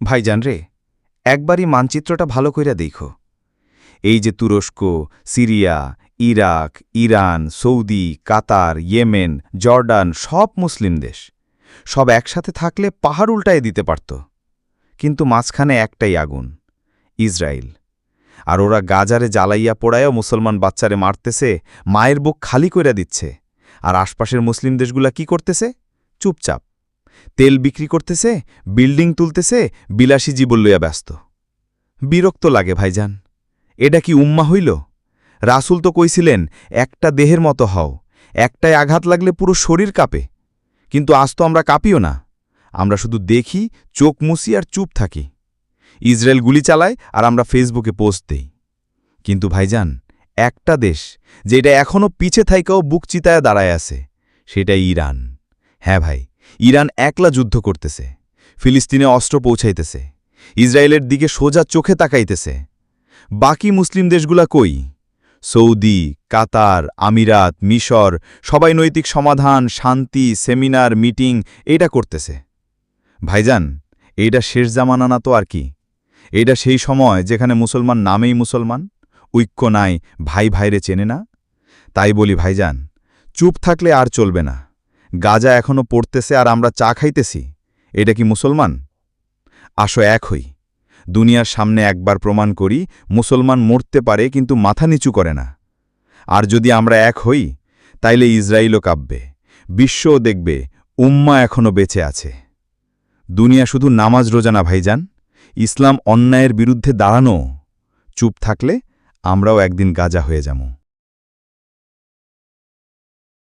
ভাইজান রে, একবারই মানচিত্রটা ভালো কইরা দেখো। এই যে তুরস্ক, সিরিয়া, ইরাক, ইরান, সৌদি, কাতার, ইয়েমেন, জর্ডান সব মুসলিম দেশ। সব একসাথে থাকলে পাহাড় উল্টায় দিতে পারত। কিন্তু মাঝখানে একটাই আগুন, ইসরায়েল। আর ওরা গাজারে জ্বালাইয়া পোড়ায়ও মুসলমান বাচ্চারে মারতেছে, মায়ের বুক খালি কইরা দিচ্ছে। আর আশপাশের মুসলিম দেশগুলা কি করতেছে? চুপচাপ। তেল বিক্রি করতেছে, বিল্ডিং তুলতেছে, বিলাসী জীবন লইয়া ব্যস্ত। বিরক্ত লাগে ভাইজান। এটা কি উম্মা হইল? রাসূল তো কইছিলেন, একটা দেহের মতো হও, একটাই আঘাত লাগলে পুরো শরীর কাঁপে। কিন্তু আজ তো আমরা কাঁপিও না। আমরা শুধু দেখি, চোখ মুছি আর চুপ থাকি। ইসরায়েল গুলি চালায় আর আমরা ফেসবুকে পোস্ট দেই। কিন্তু ভাইজান, একটা দেশ যেটা এখনও পিছে থাইকাও বুক চিতায় দাঁড়ায় আছে, সেটাই ইরান। হ্যাঁ ভাই, ইরান একলা যুদ্ধ করতেছে, ফিলিস্তিনে অস্ত্র পৌঁছাইতেছে, ইসরায়েলের দিকে সোজা চোখে তাকাইতেছে। বাকি মুসলিম দেশগুলা কই? সৌদি, কাতার, আমিরাত, মিশর সবাই নৈতিক সমাধান, শান্তি, সেমিনার, মিটিং এটা করতেছে। ভাইজান, এইটা শেষ জামানা না তো আর কি। এইটা সেই সময় যেখানে মুসলমান নামেই মুসলমান, ঐক্য নাই, ভাই ভাইরে চেনে না। তাই বলি ভাইজান, চুপ থাকলে আর চলবে না। গাজা এখনও পড়তেছে আর আমরা চা খাইতেছি, এটা কি মুসলমান? আসো এক হই, দুনিয়ার সামনে একবার প্রমাণ করি, মুসলমান মরতে পারে কিন্তু মাথা নিচু করে না। আর যদি আমরা এক হই, তাইলে ইসরায়েলও কাঁপবে, বিশ্বও দেখবে উম্মা এখনও বেঁচে আছে। দুনিয়া শুধু নামাজ রোজা না ভাইজান, ইসলাম অন্যায়ের বিরুদ্ধে দাঁড়ানো। চুপ থাকলে আমরাও একদিন গাজা হয়ে যাবো।